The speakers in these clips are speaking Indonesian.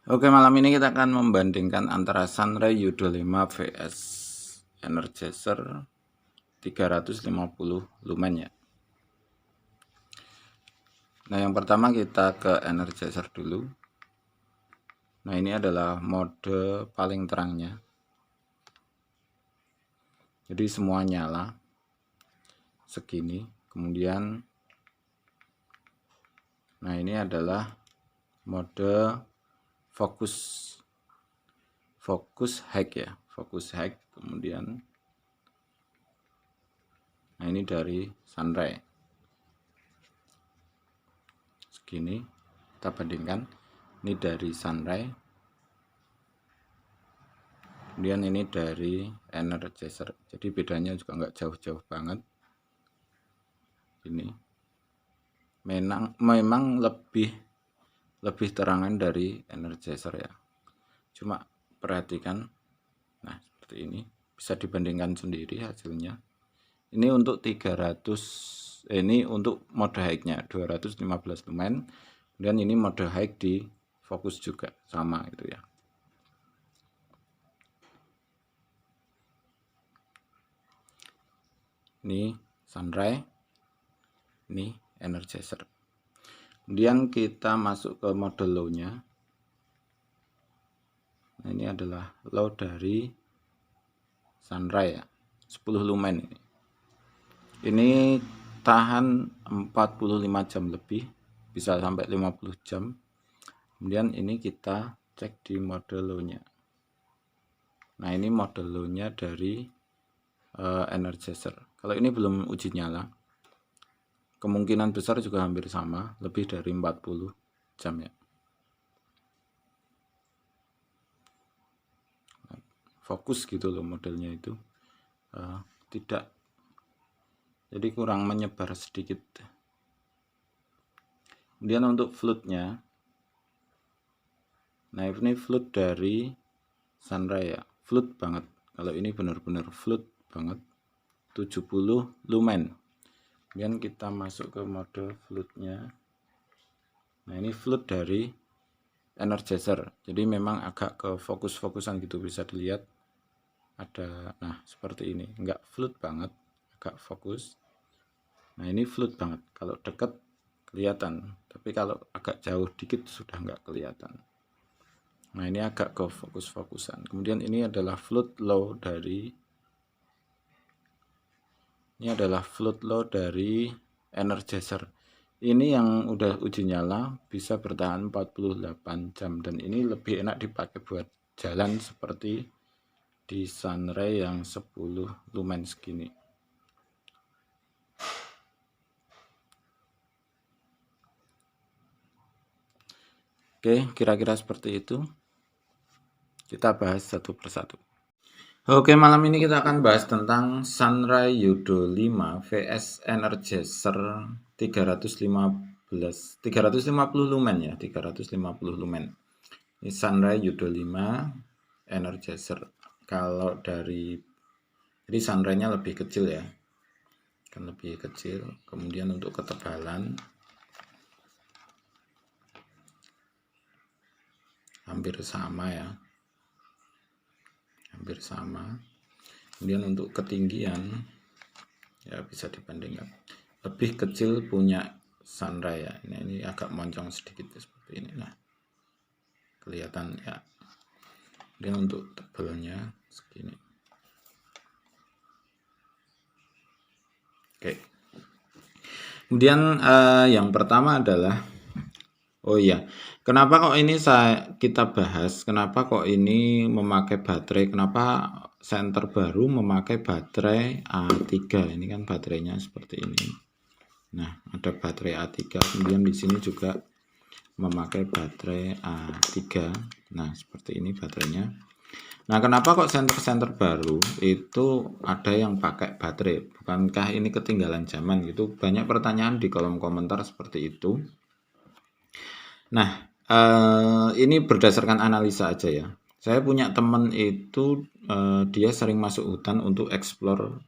Oke, malam ini kita akan membandingkan antara Sunray Yudo 5 vs Energizer 350 lumen ya. Nah, yang pertama kita ke Energizer dulu. Nah, ini adalah mode paling terangnya. Jadi semua nyala segini. Kemudian nah, ini adalah mode fokus high ya, fokus high. Kemudian nah, ini dari Sunray segini, kita bandingkan. Ini dari Sunray, kemudian ini dari Energizer. Jadi bedanya juga nggak jauh-jauh banget. Ini memang lebih terangan dari Energizer ya. Cuma perhatikan, nah seperti ini, bisa dibandingkan sendiri hasilnya. Ini untuk 300, ini untuk mode high-nya 215 lumen, dan ini mode high di fokus juga sama gitu ya. Ini Sunray, ini Energizer. Kemudian kita masuk ke mode low-nya. Nah, ini adalah low dari Sunray ya, 10 lumen ini. Ini tahan 45 jam lebih, bisa sampai 50 jam. Kemudian ini kita cek di mode low-nya. Nah, ini mode low-nya dari Energizer. Kalau ini belum uji nyala, kemungkinan besar juga hampir sama, lebih dari 40 jam ya. Fokus gitu loh modelnya itu, tidak, jadi kurang menyebar sedikit. Kemudian untuk floodnya, nah ini flood dari Sunray ya, flood banget. Kalau ini benar-benar flood banget, 70 lumen. Kemudian kita masuk ke mode floodnya. Nah, ini flood dari Energizer. Jadi memang agak ke fokus-fokusan gitu, bisa dilihat ada, nah seperti ini, enggak flood banget, agak fokus. Nah, ini flood banget, kalau dekat kelihatan, tapi kalau agak jauh dikit sudah enggak kelihatan. Nah, ini agak ke fokus-fokusan. Kemudian ini adalah flood low dari Energizer. Ini yang udah uji nyala, bisa bertahan 48 jam, dan ini lebih enak dipakai buat jalan seperti di Sunray yang 10 lumen segini. Oke, kira-kira seperti itu. Kita bahas satu persatu. Oke, malam ini kita akan bahas tentang Sunray Yudo 5 vs Energizer 350 lumen ya, 350 lumen. Ini Sunray Yudo 5 Energizer. Kalau dari, jadi Sunray-nya lebih kecil ya, kan lebih kecil. Kemudian untuk ketebalan hampir sama ya, hampir sama. Kemudian untuk ketinggian ya bisa dibandingkan, lebih kecil punya Sunray ya. Ini agak moncong sedikit seperti ini, nah kelihatan ya. Dan untuk tebalnya segini. Oke. Kemudian yang pertama adalah, oh iya, kenapa kok ini kita bahas, kenapa kok ini memakai baterai, kenapa center baru memakai baterai A3. Ini kan baterainya seperti ini. Nah, ada baterai A3, kemudian di sini juga memakai baterai A3. Nah, seperti ini baterainya. Nah, kenapa kok senter-senter baru itu ada yang pakai baterai? Bukankah ini ketinggalan zaman gitu? Banyak pertanyaan di kolom komentar seperti itu. Nah, ini berdasarkan analisa aja ya. Saya punya teman itu, dia sering masuk hutan untuk explore,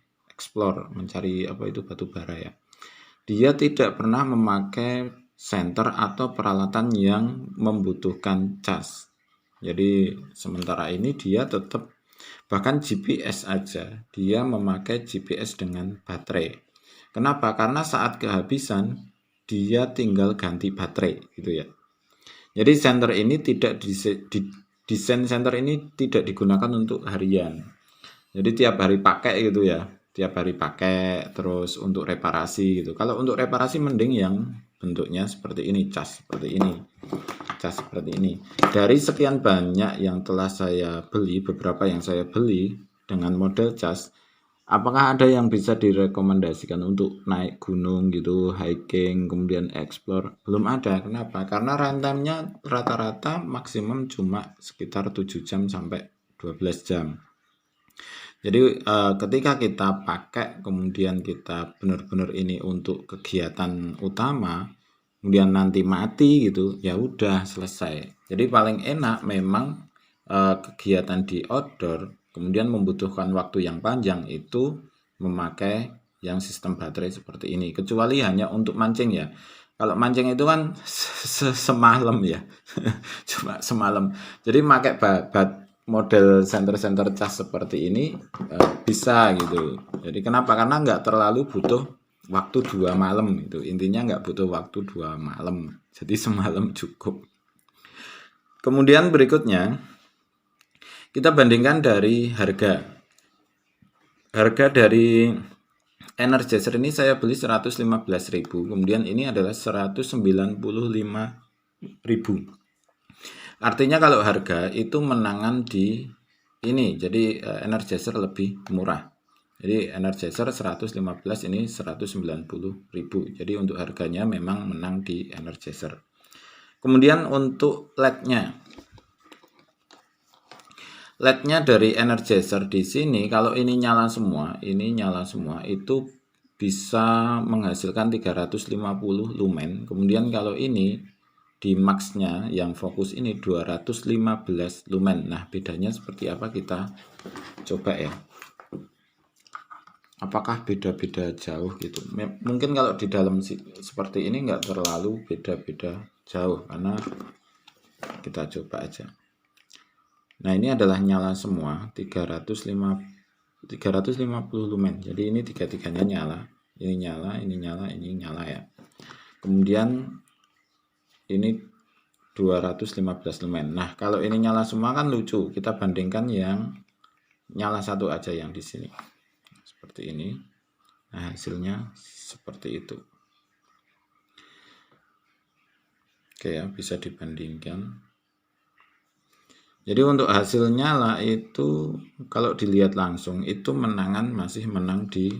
mencari apa itu batu bara ya. Dia tidak pernah memakai senter atau peralatan yang membutuhkan cas. Jadi sementara ini dia tetap, bahkan GPS aja dia memakai GPS dengan baterai. Kenapa? Karena saat kehabisan dia tinggal ganti baterai gitu ya. Jadi senter ini tidak desain senter ini tidak digunakan untuk harian. Jadi tiap hari pakai gitu ya. Tiap hari pakai, terus untuk reparasi gitu. Kalau untuk reparasi mending yang bentuknya seperti ini, cas seperti ini. Cas seperti ini. Dari sekian banyak yang telah saya beli, beberapa yang saya beli dengan model cas, apakah ada yang bisa direkomendasikan untuk naik gunung gitu, hiking, kemudian explore? Belum ada. Kenapa? Karena runtime-nya rata-rata maksimum cuma sekitar 7 jam sampai 12 jam. Jadi ketika kita pakai, kemudian kita benar-benar ini untuk kegiatan utama, kemudian nanti mati gitu, ya udah selesai. Jadi paling enak memang kegiatan di outdoor, kemudian membutuhkan waktu yang panjang itu memakai yang sistem baterai seperti ini. Kecuali hanya untuk mancing ya. Kalau mancing itu kan semalam ya, cuma semalam. Jadi pakai model center-center cas seperti ini bisa gitu. Jadi kenapa? Karena nggak terlalu butuh waktu 2 malam itu. Intinya nggak butuh waktu 2 malam. Jadi semalam cukup. Kemudian berikutnya kita bandingkan dari harga. Harga dari Energizer ini saya beli 115.000. Kemudian ini adalah 195.000. Artinya kalau harga itu menangan di ini, jadi Energizer lebih murah. Jadi Energizer 115, ini 190.000. Jadi untuk harganya memang menang di Energizer. Kemudian untuk LED-nya. LED-nya dari Energizer di sini kalau ini nyala semua, itu bisa menghasilkan 350 lumen. Kemudian kalau ini di max-nya yang fokus ini 215 lumen. Nah, bedanya seperti apa kita coba ya. Apakah beda-beda jauh gitu? Mungkin kalau di dalam seperti ini nggak terlalu beda-beda jauh, karena kita coba aja. Nah, ini adalah nyala semua 350 lumen. Jadi ini tiga-tiganya nyala. Ini nyala, ini nyala, ini nyala ya. Kemudian ini 215 lumen. Nah, kalau ini nyala semua kan lucu. Kita bandingkan yang nyala satu aja yang di sini. Seperti ini. Nah, hasilnya seperti itu. Oke ya, bisa dibandingkan. Jadi untuk hasil nyala itu kalau dilihat langsung itu masih menang di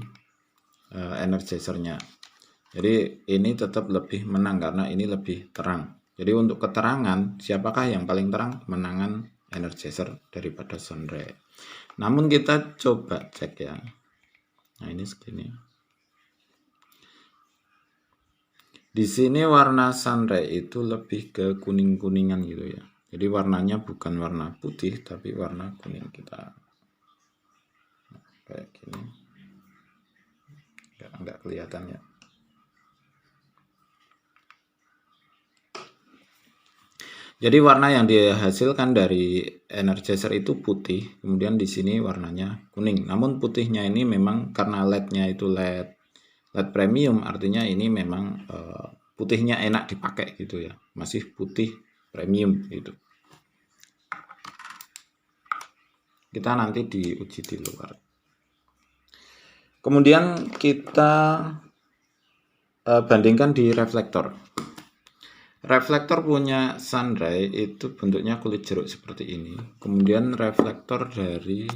Energizer-nya. Jadi ini tetap lebih menang karena ini lebih terang. Jadi untuk keterangan siapakah yang paling terang, menangan Energizer daripada Sunray. Namun kita coba cek ya. Nah, ini segini. Di sini warna Sunray itu lebih ke kuning-kuningan gitu ya. Jadi warnanya bukan warna putih tapi warna kuning. Kita kayak gini. Enggak kelihatan ya. Jadi warna yang dihasilkan dari Energizer itu putih, kemudian di sini warnanya kuning. Namun putihnya ini memang karena LED-nya itu LED premium, artinya ini memang putihnya enak dipakai gitu ya. Masih putih premium gitu. Kita nanti diuji di luar. Kemudian kita bandingkan di reflektor. Reflektor punya Sunray itu bentuknya kulit jeruk seperti ini. Kemudian reflektor dari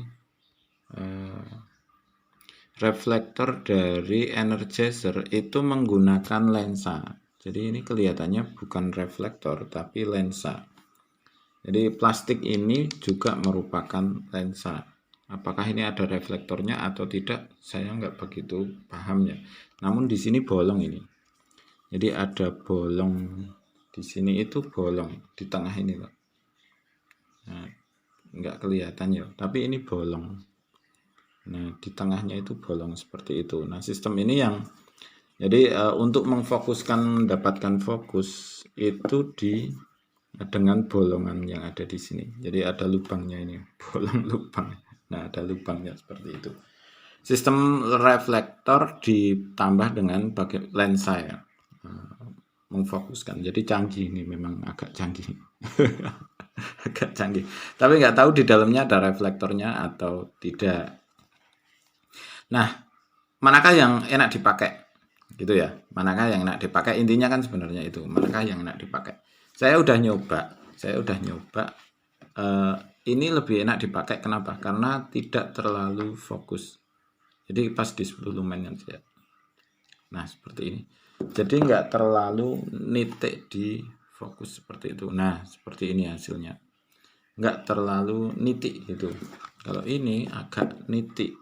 Energizer itu menggunakan lensa. Jadi ini kelihatannya bukan reflektor tapi lensa. Jadi plastik ini juga merupakan lensa. Apakah ini ada reflektornya atau tidak? Saya nggak begitu paham ya. Namun di sini bolong ini. Jadi ada bolong di sini, itu bolong di tengah ini loh. Nah, nggak kelihatan ya. Tapi ini bolong. Nah, di tengahnya itu bolong seperti itu. Nah, sistem ini yang jadi untuk mendapatkan fokus itu di dengan bolongan yang ada di sini. Jadi ada lubangnya ini, bolong lubang. Nah, ada lubangnya seperti itu. Sistem reflektor ditambah dengan lensa ya, memfokuskan. Jadi canggih ini, memang agak canggih. Agak canggih. Tapi nggak tahu di dalamnya ada reflektornya atau tidak. Nah, manakah yang enak dipakai? Gitu ya. Manakah yang enak dipakai? Intinya kan sebenarnya itu. Manakah yang enak dipakai? Saya udah nyoba. Ini lebih enak dipakai. Kenapa? Karena tidak terlalu fokus. Jadi pas di 10 lumen saja. Nah, seperti ini. Jadi nggak terlalu nitik di fokus seperti itu. Nah, seperti ini hasilnya. Nggak terlalu nitik gitu. Kalau ini agak nitik.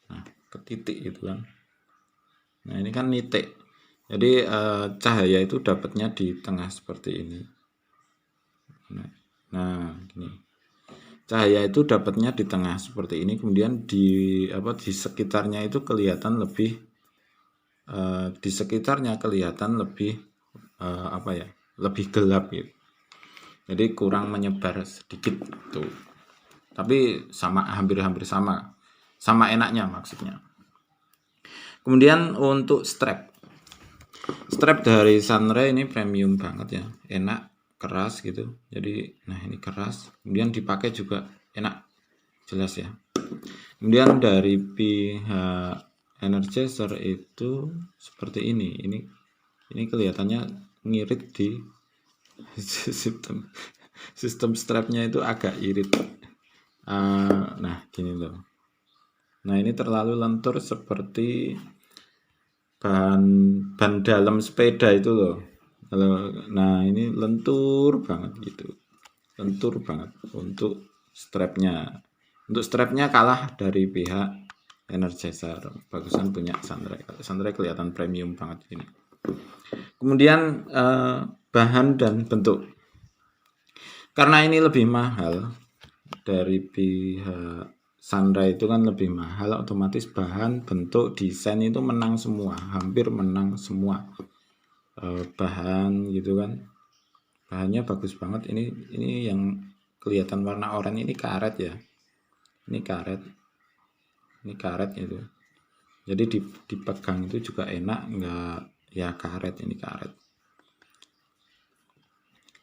Nah, ke titik gitu kan. Nah, ini kan nitik. Jadi cahaya itu dapatnya di tengah seperti ini. Nah, gini. Cahaya itu dapatnya di tengah seperti ini, kemudian di sekitarnya itu kelihatan lebih lebih gelap gitu. Jadi kurang menyebar sedikit tuh. Tapi hampir-hampir sama enaknya maksudnya. Kemudian untuk strap dari Sunray ini premium banget ya, enak, keras gitu. Jadi nah ini keras, kemudian dipakai juga enak, jelas ya. Kemudian dari pihak Energizer itu seperti ini kelihatannya ngirit di sistem strapnya itu agak irit. Nah gini loh. Nah ini terlalu lentur seperti ban dalam sepeda itu loh. Nah ini lentur banget gitu, lentur banget untuk strapnya. Untuk strapnya kalah dari pihak Energizer. Bagusan punya Sunray. Sunray kelihatan premium banget ini. Kemudian bahan dan bentuk. Karena ini lebih mahal dari pihak Sunray itu kan lebih mahal, otomatis bahan, bentuk, desain itu menang semua, hampir menang semua. Bahan gitu kan, bahannya bagus banget. Ini yang kelihatan warna oranye ini karet ya, ini karet itu. Jadi dipegang itu juga enak, enggak ya, karet, ini karet.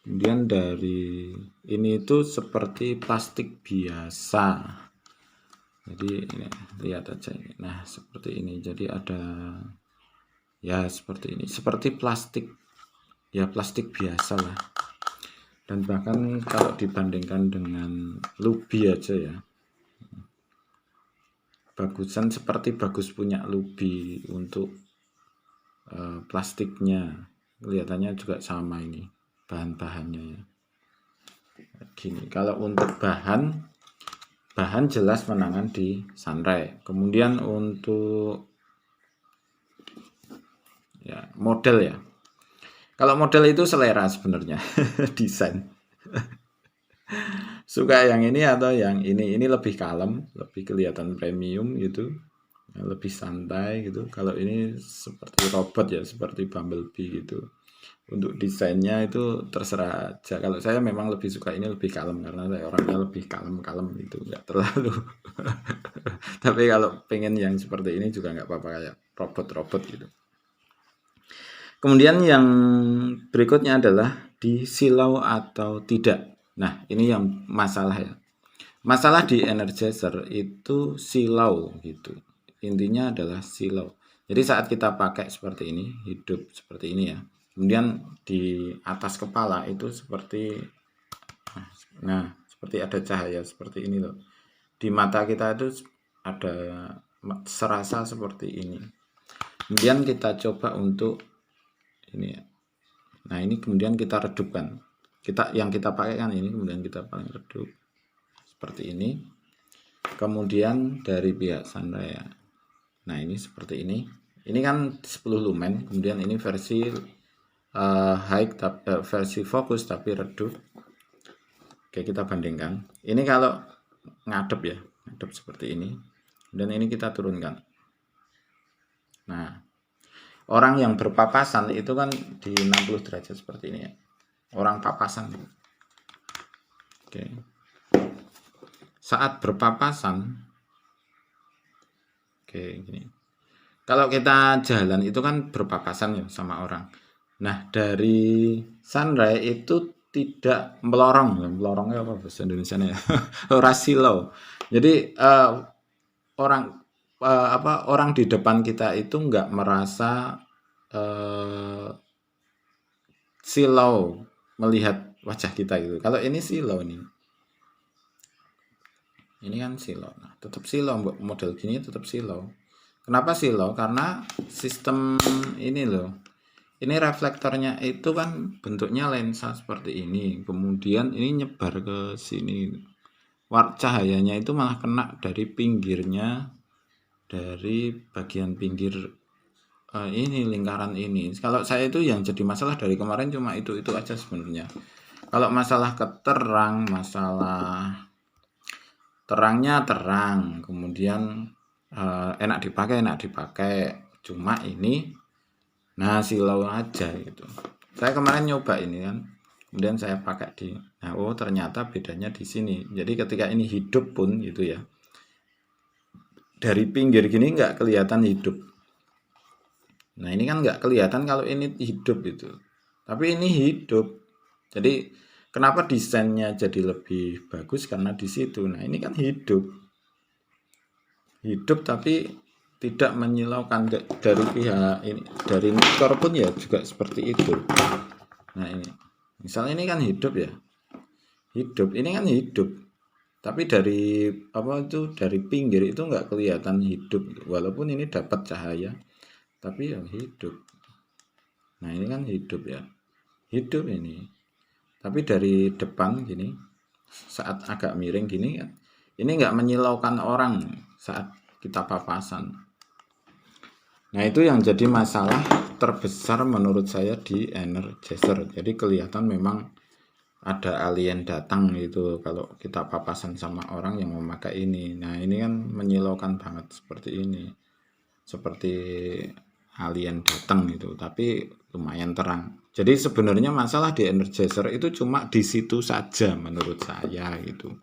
Kemudian dari ini itu seperti plastik biasa. Jadi ini lihat aja ini. Nah, seperti ini. Jadi ada ya seperti ini, seperti plastik. Ya plastik biasa lah. Dan bahkan kalau dibandingkan dengan Lubi aja ya, bagusan seperti bagus punya Lubi untuk plastiknya. Kelihatannya juga sama ini bahan-bahannya ya. Gini, kalau untuk bahan jelas menangan di Sunray. Kemudian untuk ya model ya. Kalau model itu selera sebenarnya, desain. Suka yang ini atau yang ini lebih kalem, lebih kelihatan premium gitu, lebih santai gitu. Kalau ini seperti robot ya, seperti Bumblebee gitu. Untuk desainnya itu terserah aja. Kalau saya memang lebih suka ini lebih kalem, karena saya orangnya lebih kalem gitu, nggak terlalu. Tapi kalau pengen yang seperti ini juga nggak apa-apa, kayak robot gitu. Kemudian yang berikutnya adalah di silau atau tidak. Nah, ini yang masalah ya. Masalah di Energizer itu silau gitu. Intinya adalah silau. Jadi saat kita pakai seperti ini, hidup seperti ini ya. Kemudian di atas kepala itu seperti seperti ada cahaya seperti ini loh. Di mata kita itu ada serasa seperti ini. Kemudian kita coba untuk ini ya. Nah, ini kemudian kita redupkan. Yang kita pakai kan ini, kemudian kita paling redup seperti ini. Kemudian dari pihak Sunray ya. Nah, ini seperti ini. Ini kan 10 lumen, kemudian ini versi versi fokus tapi redup. Oke, kita bandingkan. Ini kalau ngadep ya, ngadep seperti ini. Dan ini kita turunkan. Nah, orang yang berpapasan itu kan di 60 derajat seperti ini ya. orang papasan. Oke. Saat berpapasan, oke gini. Kalau kita jalan itu kan berpapasan ya sama orang. Nah, dari sunrise itu tidak melorong, melorongnya apa bahasa Indonesianya ya? Ora silau. Jadi orang orang di depan kita itu nggak merasa silau melihat wajah kita gitu. Kalau ini silau nih. Ini kan silau. Nah, tetap silau model gini tetap silau. Kenapa silau? Karena sistem ini loh. Ini reflektornya itu kan bentuknya lensa seperti ini. Kemudian ini nyebar ke sini. Cahayanya itu malah kena dari pinggirnya, dari bagian pinggir ini lingkaran ini. Kalau saya itu yang jadi masalah dari kemarin cuma itu aja sebenarnya. Kalau masalah keterang, masalah terangnya terang, kemudian enak dipakai. Cuma ini, nah silau aja gitu. Saya kemarin nyoba ini kan, kemudian saya pakai di, nah oh ternyata bedanya di sini. Jadi ketika ini hidup pun gitu ya, dari pinggir gini nggak kelihatan hidup. Nah ini kan nggak kelihatan kalau ini hidup gitu. Tapi ini hidup. Jadi kenapa desainnya jadi lebih bagus karena di situ. Nah ini kan hidup. Hidup tapi tidak menyilaukan dari pihak ini. Dari motor pun ya juga seperti itu. Nah ini. Misalnya ini kan hidup ya. Hidup. Ini kan hidup. Tapi dari apa itu dari pinggir itu nggak kelihatan hidup. Walaupun ini dapat cahaya. Tapi ya hidup. Nah ini kan hidup ya, hidup ini. Tapi dari depan gini, saat agak miring gini kan, ini nggak menyilaukan orang saat kita papasan. Nah itu yang jadi masalah terbesar menurut saya di Energizer. Jadi kelihatan memang ada alien datang gitu kalau kita papasan sama orang yang memakai ini. Nah ini kan menyilaukan banget seperti ini, seperti alien datang gitu, tapi lumayan terang. Jadi sebenarnya masalah di Energizer itu cuma di situ saja menurut saya gitu.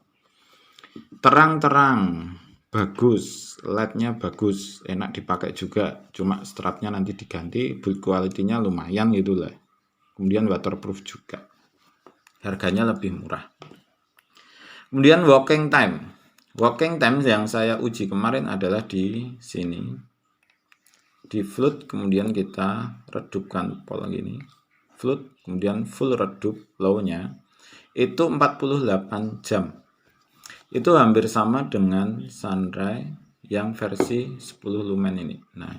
Terang-terang, bagus, LED-nya bagus, enak dipakai juga. Cuma strapnya nanti diganti, build quality-nya lumayan gitu lah. Kemudian waterproof juga. Harganya lebih murah. Kemudian working time. Working time yang saya uji kemarin adalah di sini. Di float kemudian kita redupkan pola gini, float kemudian full redup low-nya itu 48 jam. Itu hampir sama dengan sunrise yang versi 10 lumen ini. Nah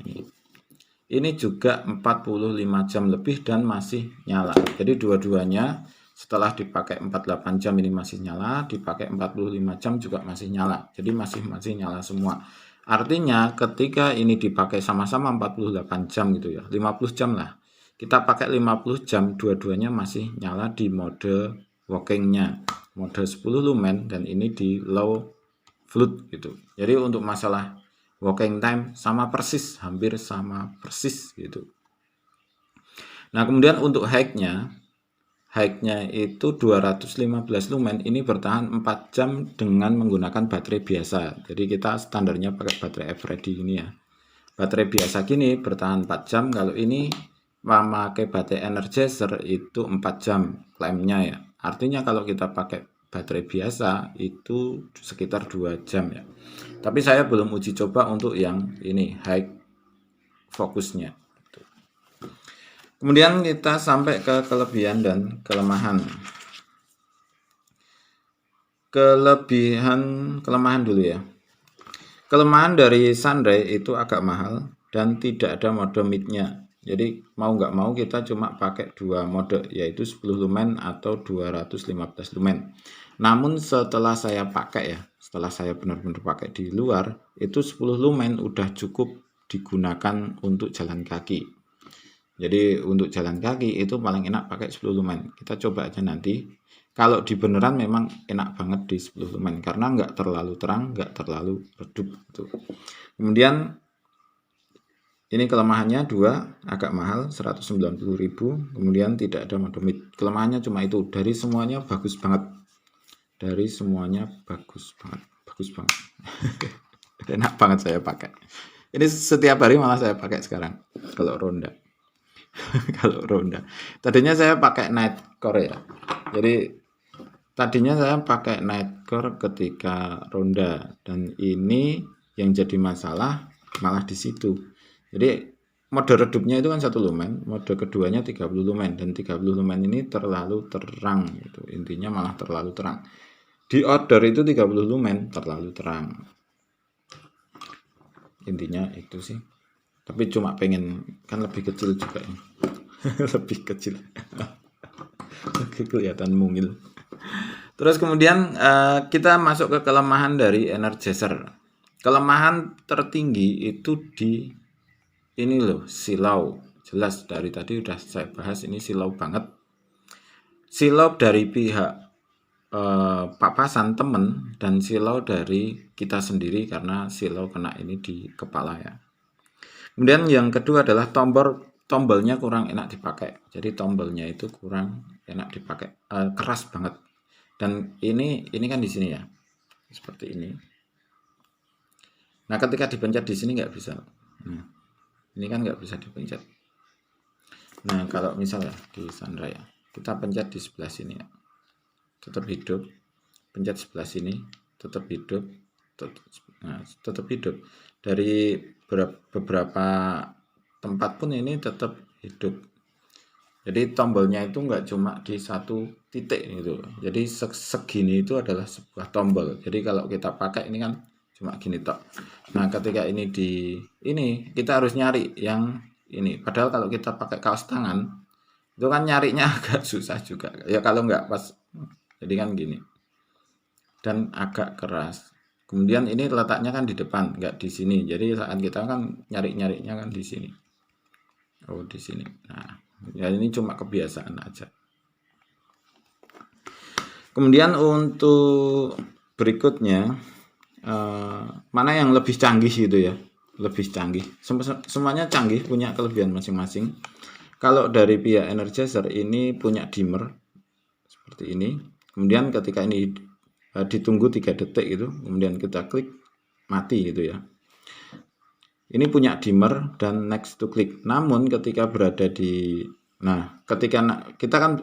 ini juga 45 jam lebih dan masih nyala. Jadi dua-duanya setelah dipakai 48 jam ini masih nyala, dipakai 45 jam juga masih nyala. Jadi masih nyala semua. Artinya ketika ini dipakai sama-sama 48 jam gitu ya, 50 jam lah. Kita pakai 50 jam, dua-duanya masih nyala di mode workingnya. Mode 10 lumen dan ini di low float gitu. Jadi untuk masalah working time sama persis, hampir sama persis gitu. Nah kemudian untuk high-nya itu 215 lumen, ini bertahan 4 jam dengan menggunakan baterai biasa. Jadi kita standarnya pakai baterai Eveready ini ya. Baterai biasa gini bertahan 4 jam, kalau ini memakai baterai Energizer itu 4 jam klaimnya ya. Artinya kalau kita pakai baterai biasa itu sekitar 2 jam ya. Tapi saya belum uji coba untuk yang ini high fokusnya. Kemudian kita sampai ke kelebihan dan kelemahan. Kelemahan dulu ya. Kelemahan dari sunrise itu agak mahal dan tidak ada mode mid-nya. Jadi mau nggak mau kita cuma pakai dua mode, yaitu 10 lumen atau 215 lumen. Namun setelah saya pakai ya, setelah saya benar-benar pakai di luar, itu 10 lumen udah cukup digunakan untuk jalan kaki. Jadi untuk jalan kaki itu paling enak pakai 10 lumen. Kita coba aja nanti. Kalau di beneran memang enak banget di 10 lumen karena nggak terlalu terang, nggak terlalu redup gitu. Kemudian Ini kelemahannya dua, agak mahal 190.000, kemudian tidak ada mode mid. Kelemahannya cuma itu, dari semuanya bagus banget. Dari semuanya bagus banget, bagus banget. Enak banget saya pakai. Ini setiap hari malah saya pakai sekarang kalau ronda. Kalau ronda. Tadinya saya pakai night core ya. Jadi tadinya saya pakai night core ketika ronda dan ini yang jadi masalah malah di situ. Jadi mode redupnya itu kan 1 lumen, mode keduanya 30 lumen dan 30 lumen ini terlalu terang gitu. Intinya malah terlalu terang. Di order itu 30 lumen terlalu terang. Intinya itu sih. Tapi cuma pengen kan lebih kecil juga ya. Lebih kecil. Kelihatan mungil. Terus kemudian kita masuk ke kelemahan dari Energizer. Kelemahan tertinggi itu di ini loh, silau. Jelas dari tadi udah saya bahas, ini silau banget. Silau dari pihak papasan temen dan silau dari kita sendiri karena silau kena ini di kepala ya. Kemudian yang kedua adalah tombolnya kurang enak dipakai. Jadi tombolnya itu kurang enak dipakai, keras banget. Dan ini kan di sini ya, seperti ini. Nah ketika dipencet di sini nggak bisa. Nah, ini kan nggak bisa dipencet. Nah kalau misalnya di Sandra ya, kita pencet di sebelah sini ya, tetap hidup. Pencet sebelah sini, tetap hidup. Tetap hidup. Dari beberapa tempat pun ini tetap hidup. Jadi tombolnya itu nggak cuma di satu titik gitu. Jadi segini itu adalah sebuah tombol. Jadi kalau kita pakai ini kan cuma gini tok. Nah ketika ini ini kita harus nyari yang ini. Padahal kalau kita pakai kaos tangan itu kan nyarinya agak susah juga. Ya kalau nggak pas. Jadi kan gini. Dan agak keras. Kemudian ini letaknya kan di depan, nggak di sini. Jadi saat kita kan nyarinya kan di sini. Oh di sini. Nah, ya ini cuma kebiasaan aja. Kemudian untuk berikutnya, mana yang lebih canggih gitu ya? Lebih canggih. Semuanya canggih, punya kelebihan masing-masing. Kalau dari pihak Energizer ini punya dimmer seperti ini. Kemudian ketika ini ditunggu 3 detik gitu, kemudian kita klik mati gitu ya. Ini punya dimmer dan next to click. Namun ketika berada di ketika kita kan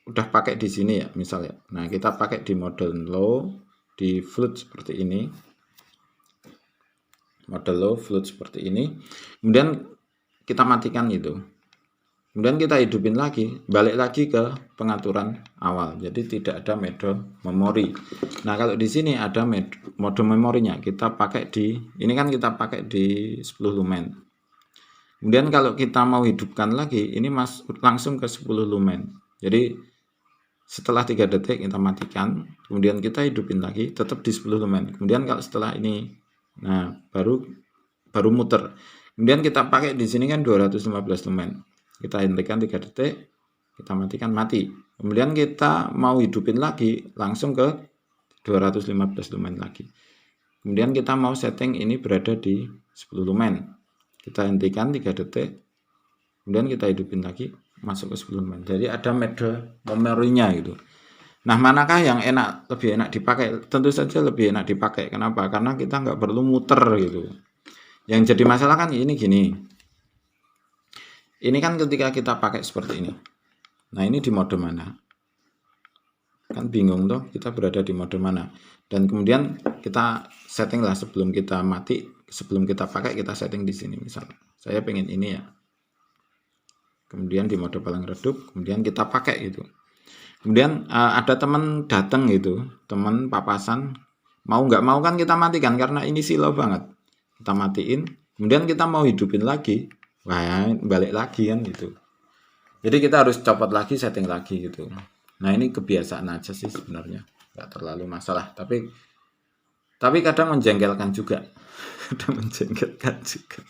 udah pakai di sini ya misalnya. Nah, kita pakai di mode low, di float seperti ini. Mode low, float seperti ini. Kemudian kita matikan itu. Kemudian kita hidupin lagi, balik lagi ke pengaturan awal. Jadi tidak ada mode memori. Nah, kalau di sini ada mode memorinya, kita pakai ini kan kita pakai di 10 lumen. Kemudian kalau kita mau hidupkan lagi, ini langsung ke 10 lumen. Jadi setelah 3 detik kita matikan, kemudian kita hidupin lagi, tetap di 10 lumen. Kemudian kalau setelah ini, nah baru muter. Kemudian kita pakai di sini kan 215 lumen. Kita hentikan 3 detik, kita matikan, mati. Kemudian kita mau hidupin lagi, langsung ke 215 lumen lagi. Kemudian kita mau setting ini berada di 10 lumen. Kita hentikan 3 detik, kemudian kita hidupin lagi, masuk ke 10 lumen. Jadi ada mode memorinya gitu. Nah, manakah yang lebih enak dipakai? Tentu saja lebih enak dipakai. Kenapa? Karena kita nggak perlu muter gitu. Yang jadi masalah kan ini gini. Ini kan ketika kita pakai seperti ini. Nah, ini di mode mana? Kan bingung toh, kita berada di mode mana. Dan kemudian kita setting lah sebelum kita mati, sebelum kita pakai kita setting di sini misalnya. Saya pengen ini ya. Kemudian di mode paling redup, kemudian kita pakai gitu. Kemudian ada teman datang gitu, teman papasan, mau nggak mau kan kita matikan karena ini silau banget. Kita matiin, kemudian kita mau hidupin lagi. Wah, balik lagi kan gitu. Jadi kita harus copot lagi, setting lagi gitu. Nah, ini kebiasaan aja sih sebenarnya, nggak terlalu masalah. Tapi kadang menjengkelkan juga. Kadang menjengkelkan juga.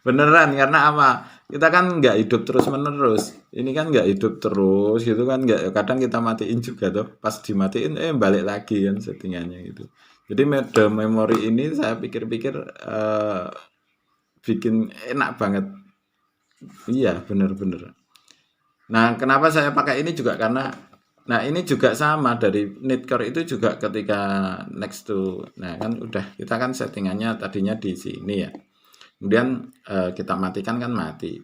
Beneran, karena apa? Kita kan nggak hidup terus menerus. Ini kan nggak hidup terus gitu kan, nggak. Kadang kita matiin juga tuh. Pas dimatiin, balik lagi kan settingannya gitu. Jadi mode memori ini saya pikir-pikir bikin enak banget. Iya, bener-bener. Nah, kenapa saya pakai ini juga karena, nah ini juga sama dari Nitcore itu juga ketika next to, nah kan udah kita kan settingannya tadinya di sini ya. Kemudian kita matikan kan mati.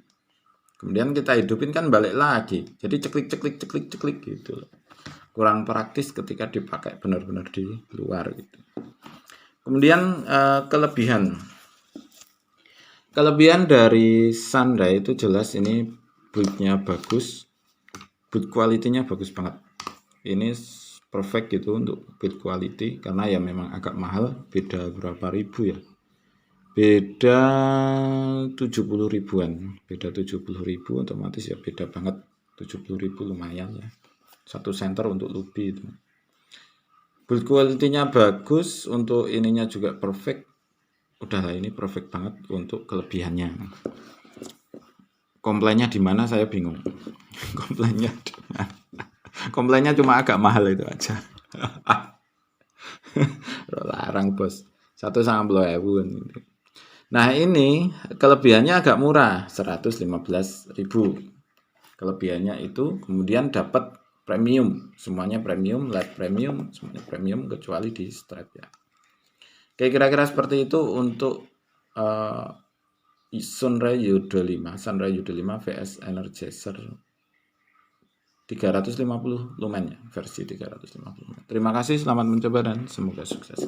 Kemudian kita hidupin kan balik lagi. Jadi ceklik ceklik ceklik ceklik gitu. Kurang praktis ketika dipakai benar-benar di luar gitu. Kemudian kelebihan dari Sunray itu jelas ini build-nya bagus, build quality-nya bagus banget. Ini perfect gitu untuk build quality karena ya memang agak mahal, beda berapa ribu ya. Beda 70 ribuan, beda 70 ribu otomatis ya beda banget. 70 ribu lumayan ya. Satu center untuk Lubi itu. Build quality-nya bagus, untuk ininya juga perfect. Udahlah ini perfect banget untuk kelebihannya. Komplainnya di mana saya bingung. Komplainnya di mana? Komplainnya cuma agak mahal itu aja. Larang bos. 1,50.000 gitu. Nah ini kelebihannya agak murah, 115.000. Kelebihannya itu kemudian dapat premium, semuanya premium, light premium, semuanya premium kecuali di strap ya. Oke, kira-kira seperti itu untuk Sunray U25, Sunray U25 VS Energizer 350 lumen ya, versi 350 lumen. Terima kasih, selamat mencoba dan semoga sukses.